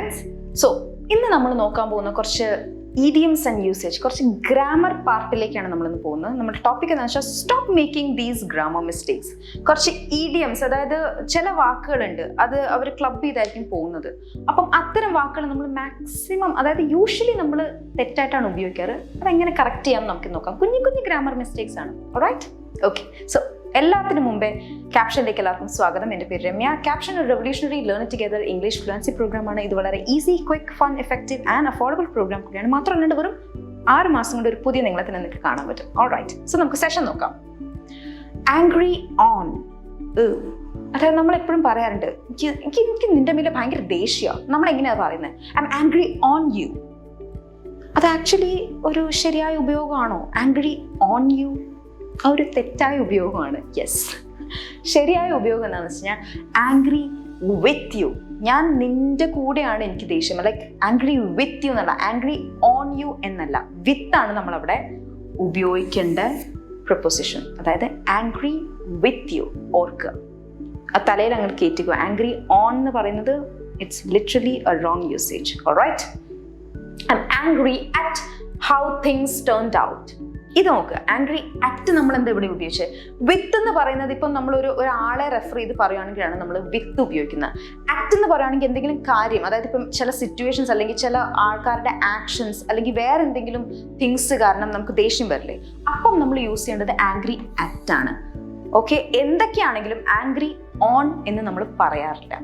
Friends, so ഇന്ന് നമ്മൾ നോക്കാൻ പോകുന്ന കുറച്ച് ഇഡിയംസ് ആൻഡ് യൂസേജ്, കുറച്ച് ഗ്രാമർ പാർട്ടിലേക്കാണ് നമ്മളിന്ന് പോകുന്നത്. നമ്മുടെ ടോപ്പിക് എന്ന് വെച്ചാൽ stop making these grammar mistakes. കുറച്ച് ഇഡിയംസ്, അതായത് ചില വാക്കുകളുണ്ട്, അത് അവർ ക്ലബ് ചെയ്തായിരിക്കും പോകുന്നത്. അപ്പം അത്തരം വാക്കുകൾ നമ്മൾ മാക്സിമം, അതായത് യൂഷ്വലി നമ്മൾ തെറ്റായിട്ടാണ് ഉപയോഗിക്കാറ്. അതെങ്ങനെ കറക്റ്റ് ചെയ്യാമെന്ന് നമുക്ക് നോക്കാം. കുഞ്ഞു കുഞ്ഞു ഗ്രാമർ മിസ്റ്റേക്സ് ആണ്. Alright, okay. സോ എല്ലാത്തിനും മുമ്പേ ക്യാപ്ഷനിലേക്ക് എല്ലാവർക്കും സ്വാഗതം. എൻ്റെ പേര് രമ്യ. ക്യാപ്ഷൻ ഒരു revolutionary learn together English fluency പ്രോഗ്രാമാണ്. ഇത് വളരെ easy, quick, fun, effective and affordable program കൂടിയാണ്. മാത്രമല്ല വെറും 6 മാസം കൊണ്ട് ഒരു പുതിയ നിങ്ങളെ തന്നെ നിങ്ങൾക്ക് കാണാൻ പറ്റും. ഓൾറൈറ്റ്, സോ നമുക്ക് സെഷൻ നോക്കാം. ആംഗ്രി ഓൺ, അതായത് നമ്മളെപ്പോഴും പറയാറുണ്ട്, എനിക്ക് നിന്റെ മേലെ ഭയങ്കര ദേഷ്യമാണ്. നമ്മളെങ്ങനെയാണ് പറയുന്നത്? I M angry on you. അത് ആക്ച്വലി ഒരു ശരിയായ ഉപയോഗമാണോ? ആംഗ്രി ഓൺ യു ആ ഒരു തെറ്റായ ഉപയോഗമാണ്. യെസ്, ശരിയായ ഉപയോഗം എന്താണെന്ന് വെച്ച് കഴിഞ്ഞാൽ ആംഗ്രി വിത്ത് യു. ഞാൻ നിന്റെ കൂടെയാണ് എനിക്ക് ദേഷ്യം. ലൈക്ക് ആംഗ്രി വിത്ത് യു എന്നല്ല, ആംഗ്രി ഓൺ യു എന്നല്ല, വിത്ത് ആണ് നമ്മളവിടെ ഉപയോഗിക്കേണ്ട പ്രൊപ്പോസിഷൻ. അതായത് ആംഗ്രി വിത്ത് യു ഓർക്കുക, ആ തലയിൽ അങ്ങനെ കയറ്റുക. ആംഗ്രി ഓൺ എന്ന് പറയുന്നത് it's literally a wrong usage. Alright, I'm angry at how things turned out. ഇത് നോക്കുക, ആംഗ്രി അറ്റ് നമ്മൾ എന്താ ഇവിടെ ഉപയോഗിച്ചത്? വിത്ത് എന്ന് പറയുന്നത് ഇപ്പം നമ്മൾ ഒരാളെ റെഫർ ചെയ്ത് പറയുകയാണെങ്കിലാണ് നമ്മൾ വിത്ത് ഉപയോഗിക്കുന്നത്. ആക്ട് എന്ന് പറയുകയാണെങ്കിൽ എന്തെങ്കിലും കാര്യം, അതായത് ഇപ്പം ചില സിറ്റുവേഷൻസ് അല്ലെങ്കിൽ ചില ആൾക്കാരുടെ ആക്ഷൻസ് അല്ലെങ്കിൽ വേറെ എന്തെങ്കിലും തിങ്സ് കാരണം നമുക്ക് ദേഷ്യം വരില്ലേ, അപ്പം നമ്മൾ യൂസ് ചെയ്യേണ്ടത് ആംഗ്രി അറ്റ് ആണ്. ഓക്കെ, എന്തൊക്കെയാണെങ്കിലും ആംഗ്രി ഓൺ എന്ന് നമ്മൾ പറയാറില്ല.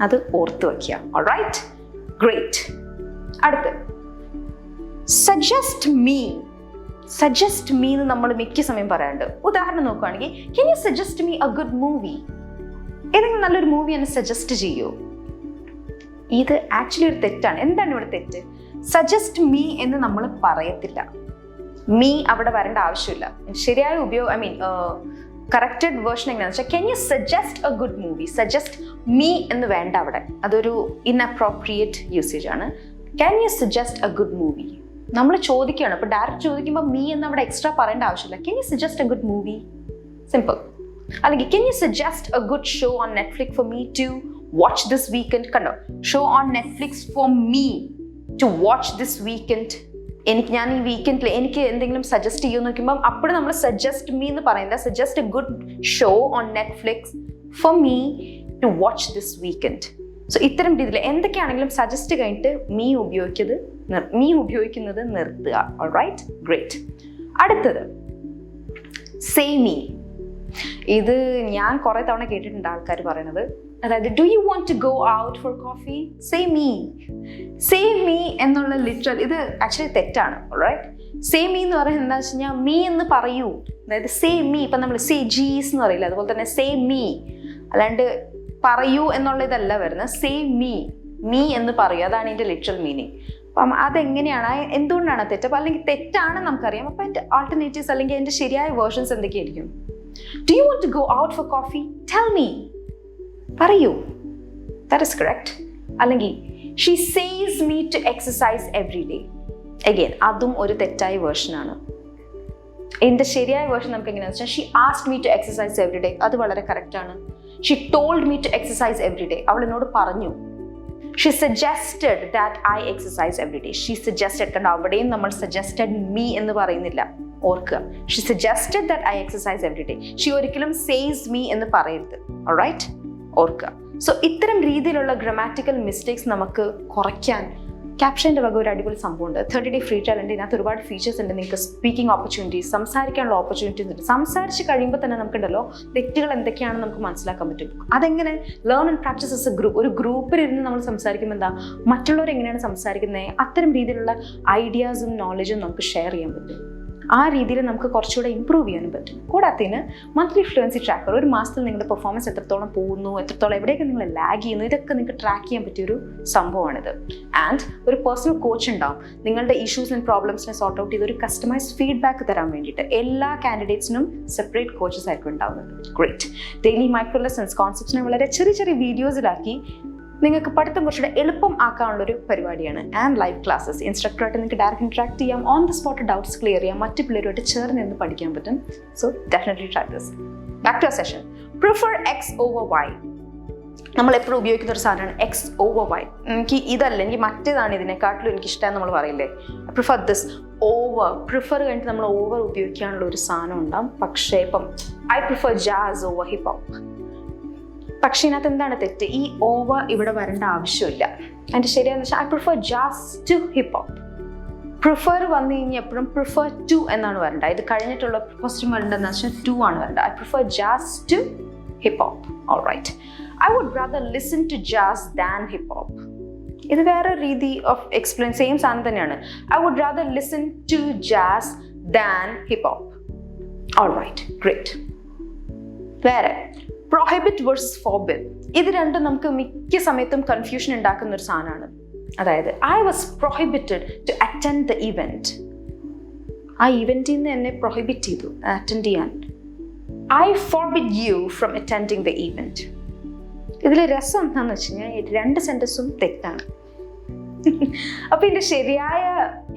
അത് ഓർത്ത് വയ്ക്കുക. Alright, great. അടുത്ത് സജസ്റ്റ് മീ. സജസ്റ്റ് മീ എന്ന് നമ്മൾ മിക്ക സമയം പറയാറുണ്ട്. ഉദാഹരണം നോക്കുകയാണെങ്കിൽ, can you suggest me a good movie? ഏതെങ്കിലും നല്ലൊരു മൂവി എന്നെ സജസ്റ്റ് ചെയ്യൂ. ഇത് ആക്ച്വലി ഒരു തെറ്റാണ്. എന്താണ് ഇവിടെ തെറ്റ്? സജസ്റ്റ് മീ എന്ന് നമ്മൾ പറയത്തില്ല. മീ അവിടെ വരേണ്ട ആവശ്യമില്ല. ശരിയായ ഉപയോഗം, ഐ മീൻ കറക്റ്റഡ് വേർഷൻ എങ്ങനെയാണെന്ന് വെച്ചാൽ, Ken you suggest a good movie. Suggest me എന്ന് വേണ്ട അവിടെ, അതൊരു ഇൻഅപ്രോപ്രിയേറ്റ് യൂസേജ് ആണ്. Ken you suggest a good movie നമ്മൾ ചോദിക്കുകയാണ്. അപ്പോൾ ഡയറക്റ്റ് ചോദിക്കുമ്പോൾ മീ എന്ന് അവിടെ എക്സ്ട്രാ പറയേണ്ട ആവശ്യമില്ല. Can you suggest a good movie, simple. അല്ലെങ്കിൽ can you suggest a good show on Netflix for me to watch this weekend. കണ്ടോ, show on Netflix for me to watch this weekend. ഞാൻ ഈ വീക്കെൻഡിൽ എനിക്ക് എന്തെങ്കിലും suggest ചെയ്യുമെന്ന് നോക്കുമ്പോൾ അപ്പോഴും നമ്മൾ സജസ്റ്റ് മീ എന്ന് പറയുന്നത് suggest a good show on Netflix for me to watch this weekend. So ഇത്തരം രീതിയിൽ എന്തൊക്കെയാണെങ്കിലും സജസ്റ്റ് കഴിഞ്ഞിട്ട് മീ ഉപയോഗിക്കുന്നത് നിർത്തുക. Alright, great. അടുത്തത് സേ മീ. ഇത് ഞാൻ കുറെ തവണ കേട്ടിട്ടുണ്ട് ആൾക്കാർ പറയണത്. അതായത് do you want to go out for coffee? Say me. Say me എന്നുള്ള ലിറ്ററൽ ഇത് ആക്ച്വലി തെറ്റാണ്. ഓൾറൈറ്റ്, സേ മീ എന്ന് പറയുന്നത് എന്താ വെച്ച് കഴിഞ്ഞാൽ മീ എന്ന് പറയൂ. അതായത് സേ മീ, ഇപ്പം നമ്മൾ സേ ജീസ് എന്ന് പറയില്ല, അതുപോലെ തന്നെ സേ മീ, അല്ലാണ്ട് പറയൂ എന്നുള്ള ഇതല്ല വരുന്നത്. സേ മീ, മീ എന്ന് പറയൂ, അതാണ് ഇതിൻ്റെ ലിറ്ററൽ മീനിങ്. അപ്പം അതെങ്ങനെയാണ്, എന്തുകൊണ്ടാണ് തെറ്റ്? അപ്പം അല്ലെങ്കിൽ തെറ്റാണെന്ന് നമുക്കറിയാം. അപ്പം അതിൻ്റെ ആൾട്ടർനേറ്റീവ്സ് അല്ലെങ്കിൽ അതിൻ്റെ ശരിയായ വേർഷൻസ് എന്തൊക്കെയായിരിക്കും? Do you want to go out for coffee? Tell me, പറയൂ, ദാറ്റ് ഇസ് കറക്റ്റ്. അല്ലെങ്കിൽ she says me to exercise every day. Again അതും ഒരു തെറ്റായ വേർഷനാണ്. ഇതിൻ്റെ ശരിയായ വേർഷൻ നമുക്ക് എങ്ങനെയാണെന്ന് വെച്ചാൽ, she asked me to exercise every day. അത് വളരെ കറക്റ്റാണ്. She told me to exercise every day. അവൾ എന്നോട് പറഞ്ഞു. She suggested that I exercise every day. She suggested, കണ്ട അവിടെയും നമ്മൾ സജസ്റ്റഡ് മീ എന്ന് പറയുന്നില്ല, ഓർക്കുക. She suggested that I exercise every day. She ഒരിക്കലും സേസ് മീ എന്ന് പറയരുത്. ഓൾറൈറ്റ്, ഓർക്കുക. സോ ഇത്തരം രീതിയിലുള്ള ഗ്രാമാറ്റിക്കൽ മിസ്റ്റേക്സ് നമുക്ക് കുറയ്ക്കാൻ ക്യാപ്ഷൻ്റെ വക ഒരു അടിപൊളി സംഭവമുണ്ട്. 30 ഡേ ഫ്രീ ട്രയൽ ഉണ്ട്. ഇതിനകത്ത് ഒരുപാട് ഫീച്ചേഴ്സ് ഉണ്ട്. നിങ്ങൾക്ക് സ്പീക്കിംഗ് ഓപ്പർച്യൂണിറ്റീസ്, സംസാരിക്കാനുള്ള ഓപ്പർച്യൂണിറ്റീസ് ഉണ്ട്. സംസാരിച്ച് കഴിയുമ്പോൾ തന്നെ നമുക്കുണ്ടല്ലോ തെറ്റുകൾ എന്തൊക്കെയാണെന്ന് നമുക്ക് മനസ്സിലാക്കാൻ പറ്റും. അതെങ്ങനെ? Learn and practice as A group. ഒരു ഗ്രൂപ്പിലിരുന്ന് നമ്മൾ സംസാരിക്കുമ്പോൾ എന്താ, മറ്റുള്ളവർ എങ്ങനെയാണ് സംസാരിക്കുന്നത്, അത്തരം രീതിയിലുള്ള ഐഡിയാസും നോളജും നമുക്ക് ഷെയർ ചെയ്യാൻ പറ്റും. ആ രീതിയിൽ നമുക്ക് കുറച്ചുകൂടെ ഇമ്പ്രൂവ് ചെയ്യാനും പറ്റും. കൂടാത്തതിന് മന്ത്ലി ഫ്ലുവൻസി ട്രാക്കർ, ഒരു മാസത്തിൽ നിങ്ങളുടെ പെർഫോമൻസ് എത്രത്തോളം പോകുന്നു, എത്രത്തോളം എവിടെയൊക്കെ നിങ്ങൾ ലാഗ് ചെയ്യുന്നു, ഇതൊക്കെ നിങ്ങൾക്ക് ട്രാക്ക് ചെയ്യാൻ പറ്റിയൊരു സംഭവമാണിത്. ആൻഡ് ഒരു പേഴ്സണൽ കോച്ച് ഉണ്ടാവും നിങ്ങളുടെ ഇഷ്യൂസ് ആൻഡ് പ്രോബ്ലംസിനെ സോർട്ട് ഔട്ട് ചെയ്ത് ഒരു കസ്റ്റമൈസ്ഡ് ഫീഡ്ബാക്ക് തരാൻ വേണ്ടിയിട്ട്. എല്ലാ കാൻഡിഡേറ്റ്സിനും സെപ്പറേറ്റ് കോച്ചസ് ആയിരിക്കും ഉണ്ടാവുന്നത്. ഗ്രേറ്റ്. ഡെയിലി മൈക്രോ ലെസൺസ്, കോൺസെപ്റ്റ്സിനെ വളരെ ചെറിയ ചെറിയ വീഡിയോസിലാക്കി നിങ്ങൾക്ക് പഠിത്തം കുറച്ചുകൂടെ എളുപ്പം ആക്കാനുള്ളൊരു പരിപാടിയാണ്. ആൻഡ് ലൈവ് ക്ലാസ്സസ്, ഇൻസ്ട്രക്ടറായിട്ട് നിങ്ങൾക്ക് ഡയറക്റ്റ് ഇൻട്രാക്ട് ചെയ്യാം, on the spot doubts clear ചെയ്യാം, മറ്റു പിള്ളേരുമായിട്ട് ചേർന്ന് നിന്ന് പഠിക്കാൻ പറ്റും. So definitely try this. Back to our session. Prefer X over Y. നമ്മൾ എപ്പോഴും ഉപയോഗിക്കുന്ന ഒരു സാധനമാണ് എക്സ് ഓവർ വൈ. എനിക്ക് ഇതല്ല, എനിക്ക് മറ്റേതാണ് ഇതിനെക്കാട്ടിലും എനിക്കിഷ്ടം നമ്മൾ പറയില്ലേ, I prefer this over. Prefer കഴിഞ്ഞിട്ട് നമ്മൾ ഓവർ ഉപയോഗിക്കാനുള്ള ഒരു സാധനം ഉണ്ടാവും. പക്ഷേ ഇപ്പം I prefer jazz over hip hop. പക്ഷേ ഇതിനകത്ത് എന്താണ് തെറ്റ്? ഈ ഓവർ ഇവിടെ വരേണ്ട ആവശ്യമില്ല. അതിൻ്റെ ശരിയാന്ന് വെച്ചാൽ I prefer jazz to hip hop. Prefer വന്നു കഴിഞ്ഞാൽ എപ്പോഴും പ്രിഫർ ടു എന്നാണ് വരേണ്ടത്. ഇത് കഴിഞ്ഞിട്ടുള്ള ക്വസ്റ്റ്യൻ വരേണ്ടതെന്ന് വെച്ചാൽ ടു ആണ് വരേണ്ടത്. I prefer jazz to hip hop. All right. I would rather listen to jazz than hip hop. ഇത് വേറെ രീതി ഓഫ് എക്സ്പ്ലെയിൻ, സെയിം സാധനം തന്നെയാണ്. I would rather listen to jazz than hip hop. All right, great. വേറെ prohibit versus forbid. ഇത് രണ്ടും നമുക്ക് മിക്ക സമയത്തും കൺഫ്യൂഷൻ ഉണ്ടാക്കുന്ന ഒരു സാധനമാണ്. അതായത് I was prohibited to attend the event. ആ ഇവന്റിൽ നിന്ന് എന്നെ പ്രൊഹിബിറ്റ് ചെയ്തു അറ്റൻഡ് ചെയ്യാൻ. I forbid you from attending the event. ഇതിൽ രസം എന്താണെന്ന് വെച്ച് കഴിഞ്ഞാൽ രണ്ട് സെൻറ്റൻസും തെറ്റാണ്. അപ്പോൾ ഇതിൻ്റെ ശരിയായ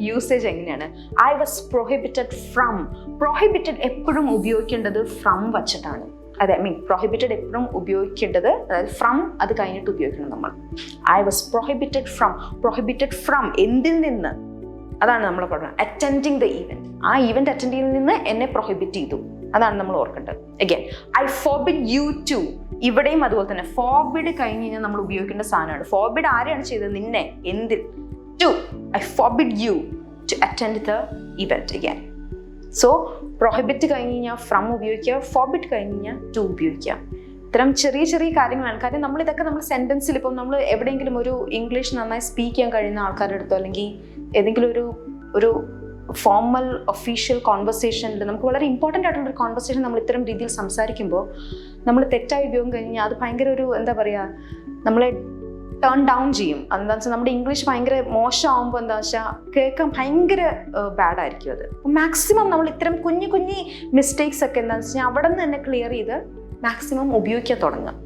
യൂസേജ് എങ്ങനെയാണ്? I was prohibited from. Prohibited എപ്പോഴും ഉപയോഗിക്കേണ്ടത് ഫ്രം വച്ചിട്ടാണ്. അതെ, പ്രൊഹിബിറ്റഡ് എപ്പോഴും ഉപയോഗിക്കേണ്ടത്, അതായത് ഫ്രം അത് കഴിഞ്ഞിട്ട് ഉപയോഗിക്കണം നമ്മൾ. I was prohibited from. Prohibited from എന്തിൽ നിന്ന്? അതാണ് നമ്മൾ പറയുന്നത്. Attending the event. ആ ഈവൻറ്റ് അറ്റൻഡ് ചെയ്യുന്നതിൽ നിന്ന് എന്നെ പ്രൊഹിബിറ്റ് ചെയ്തു. അതാണ് നമ്മൾ ഓർക്കേണ്ടത്. Again I forbid you to. ഇവിടെയും അതുപോലെ തന്നെ ഫോർബിഡ് കഴിഞ്ഞ് കഴിഞ്ഞാൽ നമ്മൾ ഉപയോഗിക്കേണ്ട സാധനമാണ്. ഫോർബിഡ് ആരെയാണ് ചെയ്തത്? നിന്നെ. എന്തിൽ? To. I forbid you to attend the event. Again so prohibit കഴിഞ്ഞ് കഴിഞ്ഞാൽ ഫ്രം ഉപയോഗിക്കുക, ഫോർബിഡ് കഴിഞ്ഞ് കഴിഞ്ഞാൽ ടു ഉപയോഗിക്കുക. ഇത്തരം ചെറിയ ചെറിയ കാര്യങ്ങളാണ്. കാര്യം നമ്മളിതൊക്കെ നമ്മൾ സെൻറ്റൻസിൽ ഇപ്പം നമ്മൾ എവിടെയെങ്കിലും ഒരു ഇംഗ്ലീഷ് നന്നായി സ്പീക്ക് ചെയ്യാൻ കഴിയുന്ന ആൾക്കാരുടെ അടുത്തോ അല്ലെങ്കിൽ ഏതെങ്കിലും ഒരു ഫോർമൽ ഒഫീഷ്യൽ കോൺവെർസേഷനിൽ നമുക്ക് വളരെ ഇമ്പോർട്ടൻ്റ് ആയിട്ടുള്ളൊരു കോൺവെർസേഷൻ നമ്മൾ ഇത്തരം രീതിയിൽ സംസാരിക്കുമ്പോൾ നമ്മൾ തെറ്റായി ഉപയോഗം കഴിഞ്ഞാൽ അത് ഭയങ്കര ഒരു എന്താ പറയുക, നമ്മളെ ടേൺ ഡൗൺ ചെയ്യും. എന്താണെന്ന് വെച്ചാൽ നമ്മുടെ ഇംഗ്ലീഷ് ഭയങ്കര മോശമാകുമ്പോൾ എന്താണെന്ന് വെച്ചാൽ കേൾക്കാൻ ഭയങ്കര ബാഡായിരിക്കും അത്. മാക്സിമം നമ്മൾ ഇത്തരം കുഞ്ഞു കുഞ്ഞി മിസ്റ്റേക്സ് ഒക്കെ എന്താണെന്ന് വെച്ച് കഴിഞ്ഞാൽ അവിടെ നിന്ന് തന്നെ ക്ലിയർ ചെയ്ത് മാക്സിമം ഉപയോഗിക്കാൻ തുടങ്ങുക.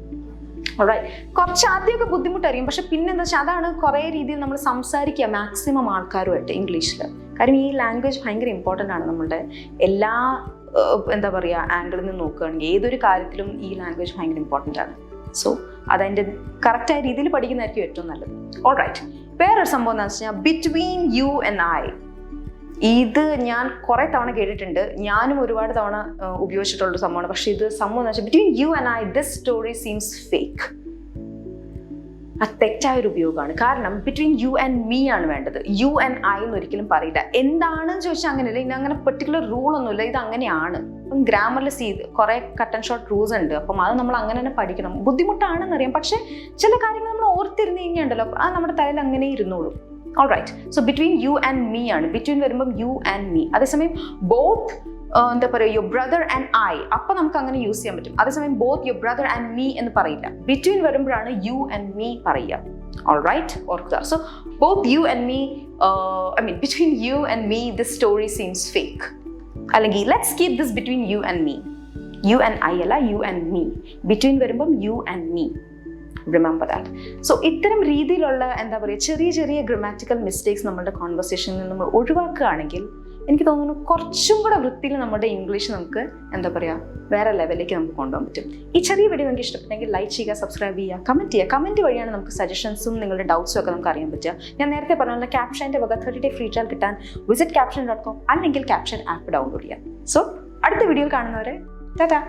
ഓൾറൈറ്റ്. കുറച്ച് ആദ്യമൊക്കെ ബുദ്ധിമുട്ടായിരിക്കും, പക്ഷെ പിന്നെ എന്താ വെച്ചാൽ അതാണ് കുറേ രീതിയിൽ നമ്മൾ സംസാരിക്കുക മാക്സിമം ആൾക്കാരുമായിട്ട് ഇംഗ്ലീഷിൽ. കാര്യം ഈ ലാംഗ്വേജ് ഭയങ്കര ഇമ്പോർട്ടൻ്റ് ആണ് നമ്മളുടെ എല്ലാ എന്താ പറയുക ആംഗിളിൽ നിന്ന് നോക്കുകയാണെങ്കിൽ ഏതൊരു കാര്യത്തിലും ഈ ലാംഗ്വേജ് ഭയങ്കര ഇമ്പോർട്ടൻ്റ് ആണ്. സോ അതതിൻ്റെ കറക്റ്റായ രീതിയിൽ പഠിക്കുന്നതായിരിക്കും ഏറ്റവും നല്ലത്. ഓൾറൈറ്റ്. വേറൊരു സംഭവം എന്താണെന്ന് വെച്ച് കഴിഞ്ഞാൽ ബിറ്റ്വീൻ യു ആൻഡ് ഐ. ഇത് ഞാൻ കുറേ തവണ കേട്ടിട്ടുണ്ട്, ഞാനും ഒരുപാട് തവണ ഉപയോഗിച്ചിട്ടുള്ള സംഭവമാണ്. പക്ഷേ ഇത് സംഭവം എന്ന് വെച്ചാൽ between you and I this story seems fake. അത് തെറ്റായൊരു ഉപയോഗമാണ്. കാരണം ബിറ്റ്വീൻ യു ആൻഡ് മീ ആണ് വേണ്ടത്. യു ആൻഡ് ഐ എന്ന് ഒരിക്കലും പറയില്ല. എന്താണെന്ന് ചോദിച്ചാൽ അങ്ങനെയല്ല. ഇനി അങ്ങനെ പെർട്ടിക്കുലർ റൂളൊന്നുമില്ല, ഇത് അങ്ങനെയാണ്. ഇപ്പം ഗ്രാമറിൽ കുറേ കട്ട് ആൻഡ് ഷോർട്ട് റൂൾസ് ഉണ്ട്. അപ്പം അത് നമ്മൾ അങ്ങനെ തന്നെ പഠിക്കണം. ബുദ്ധിമുട്ടാണെന്നറിയാം, പക്ഷേ ചില കാര്യങ്ങൾ നമ്മൾ ഓർത്തിരുന്ന് കഴിഞ്ഞുണ്ടല്ലോ, അത് നമ്മുടെ തലയിൽ അങ്ങനെ ഇരുന്നോളൂ. All right. So between you and me ആണ്. ബിറ്റ്വീൻ വരുമ്പം യു ആൻഡ് മീ. അതേസമയം ബോത്ത് എന്താ പറയുക യുവർ ബ്രദർ ആൻഡ് ഐ, അപ്പം നമുക്ക് അങ്ങനെ യൂസ് ചെയ്യാൻ പറ്റും. അതേസമയം both your brother and me എന്ന് പറയില്ല. ബിറ്റ്വീൻ വരുമ്പോഴാണ് യു ആൻഡ് മീ പറയുക. ഓൾ റൈറ്റ്, ഓർക്കുക. So both you and me, between you and me this story seems fake. അല്ലെങ്കിൽ let's keep this between you and me. You and I അല്ല, you and me. Between വരുമ്പം you and me. Remember that. So ഇത്തരം രീതിയിലുള്ള എന്താ പറയുക ചെറിയ ചെറിയ grammatical mistakes നമ്മുടെ കോൺവെർസേഷനിൽ നിന്ന് നമ്മൾ ഒഴിവാക്കുകയാണെങ്കിൽ എനിക്ക് തോന്നുന്നു കുറച്ചും കൂടെ വൃത്തിയിൽ നമ്മുടെ ഇംഗ്ലീഷ് നമുക്ക് എന്താ പറയുക വേറെ ലെവലിലേക്ക് നമുക്ക് കൊണ്ടുപോകാൻ പറ്റും. ഈ ചെറിയ വീഡിയോ നിങ്ങൾക്ക് ഇഷ്ടപ്പെട്ടെങ്കിൽ ലൈക്ക് ചെയ്യുക, സബ്സ്ക്രൈബ് ചെയ്യുക, കമൻറ്റ് ചെയ്യുക. കമൻറ്റ് വഴിയാണ് നമുക്ക് സജഷൻസും നിങ്ങളുടെ ഡൗട്ട്സും ഒക്കെ നമുക്ക് അറിയാൻ പറ്റുക. ഞാൻ നേരത്തെ പറഞ്ഞ ക്യാപ്ഷൻ്റെ വക 30 ഡേ ഫ്രീ ട്രയൽ കിട്ടാൻ visit caption.com അല്ലെങ്കിൽ ക്യാപ്ഷൻ ആപ്പ് ഡൗൺലോഡ് ചെയ്യാം. സോ അടുത്ത വീഡിയോയിൽ കാണുന്നവരെ ടാറ്റാ.